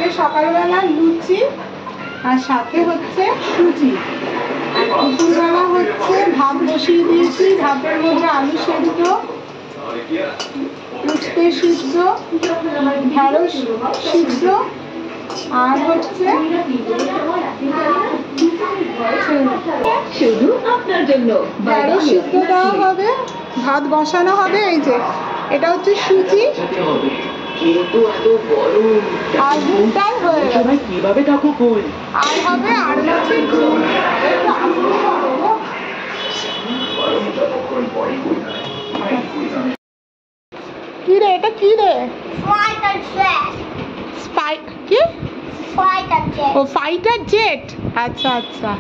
আজকে সকালবেলা লুচি আর সাথে হচ্ছে সুজি, আর দুপুরবেলা হচ্ছে ভাত বসিয়ে দিয়েছি। ভাতের মধ্যে আলু সেদ্ধ, উচ্ছে সিদ্ধ, ঢেঁড়স সিদ্ধ, আর হচ্ছে শুধু আপনার জন্য ঢেঁড়স সিদ্ধ দেওয়া হবে, ভাত বসানো হবে। এই যে এটা হচ্ছে সুজি আর ডাল হয়ে গেছে। কিভাবে থাকো কই আর হবে আর মাছের ঝোল। কি রে এটা কি রে? কি? ও ফাইটার জেট। আচ্ছা আচ্ছা,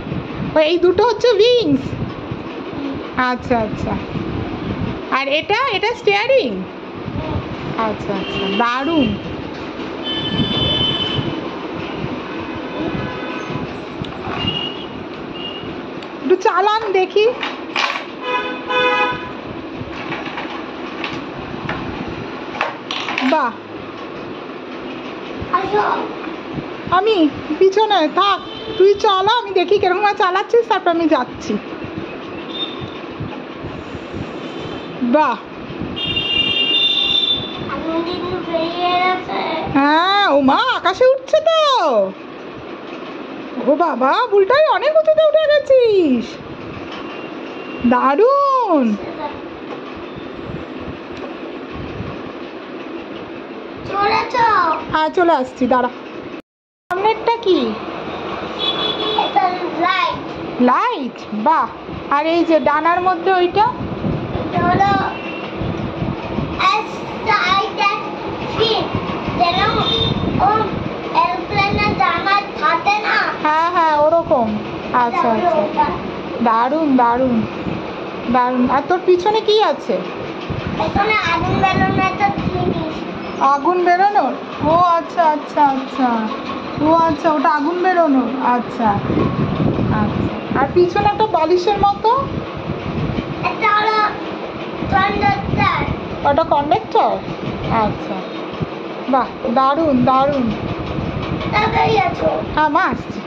এই দুটো হচ্ছে উইংস। আচ্ছা আচ্ছা, আর এটা এটা স্টিয়ারিং। আচ্ছা আচ্ছা, দারুণ। একটু চালান দেখি। বাহ, আমি পিছনে থাক, তুই চলা, আমি দেখি কিরকম চালাচ্ছিস, তারপর আমি যাচ্ছি। বাহ, হ্যাঁ ও মা আকাশে উঠছে তো। ও বাবা, বুলটাই অনেক উঁচুতে উঠে গেছিস, দারুণ। হ্যাঁ চলে আসছি, দাঁড়া। সামনেরটা কি? লাইট, বাহ। আর এই যে ডানার মধ্যে ওইটা হ্যাঁ হ্যাঁ ওরকম। আচ্ছা আচ্ছা, দারুণ দারুণ দারুণ। আর তোর পিছনে কি আছে? আগুন বেরোনোর? ও আচ্ছা আচ্ছা আচ্ছা, ও আচ্ছা, ওটা আগুন বেরোনোর। আচ্ছা আচ্ছা, আর পিছনে একটা বালিশের মতো, ওটা কন্ডাক্টর। আচ্ছা, বাহ, দারুণ দারুণ। হ্যাঁ মা আসছি।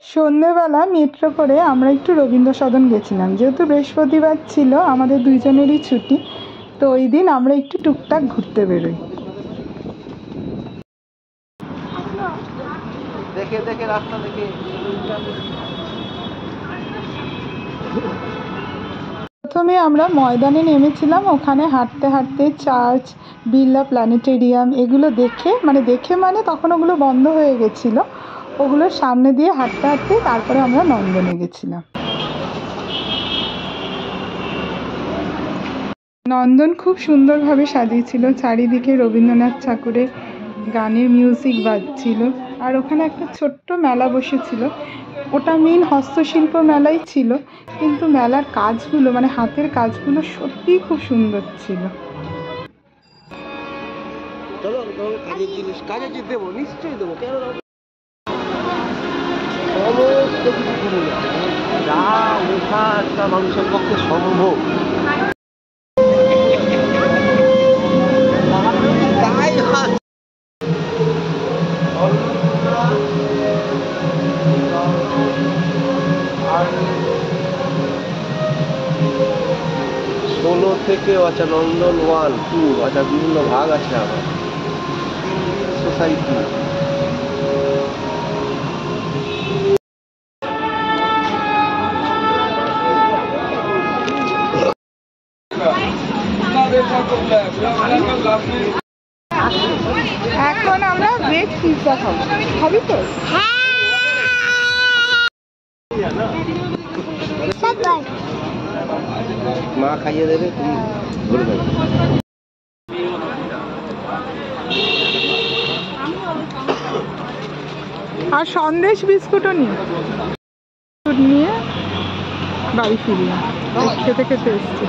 সন্ধেবেলা মেট্রো করে আমরা একটু রবীন্দ্র সদন গেছিলাম, যেহেতু বৃহস্পতিবার ছিল, আমাদের দুইজনেরই ছুটি, তো ওই দিন আমরা একটু টুকটাক ঘুরতে বেরোই। দেখে দেখে রাস্তা দেখে। প্রথমে আমরা ময়দানে নেমেছিলাম, ওখানে হাঁটতে হাঁটতে চার্চ, বিড়লা প্ল্যানেটেরিয়াম এগুলো দেখে মানে তখন ওগুলো বন্ধ হয়ে গেছিলো, ওগুলোর সামনে দিয়ে হাঁটতে হাঁটতে তারপরে আমরা নন্দনে গেছিলাম। নন্দন খুব সুন্দরভাবে সাজিয়েছিল, চারিদিকে রবীন্দ্রনাথ ঠাকুরের গানের মিউজিক বাজছিল, আর ওখানে একটা ছোট্ট মেলা বসেছিল, ওটা মেন হস্তশিল্প মেলাই ছিল, কিন্তু মেলার কাজগুলো মানে হাতের কাজগুলো সত্যিই খুব সুন্দর ছিল। চলো কাজের জিনিস, কাজের জিনিস দেবো, নিশ্চয়ই দেবো, কেন সমস্ত কিছু করে যা ওঠা একটা মানুষের পক্ষে সম্ভব তাই হয়। 16 থেকে আচ্ছা নন্দন 1, 2 আচ্ছা বিভিন্ন ভাগ আছে আবার সোসাইটি। এখন আমরা ভেজ পিৎজা খাবো, খাবি তো? মা খাইয়ে দেবে, তুমি ধরে দেবে। আর সন্দেশ বিস্কুটও নিয়ে বাড়ি ফিরলাম, খেতে খেতে এসছি।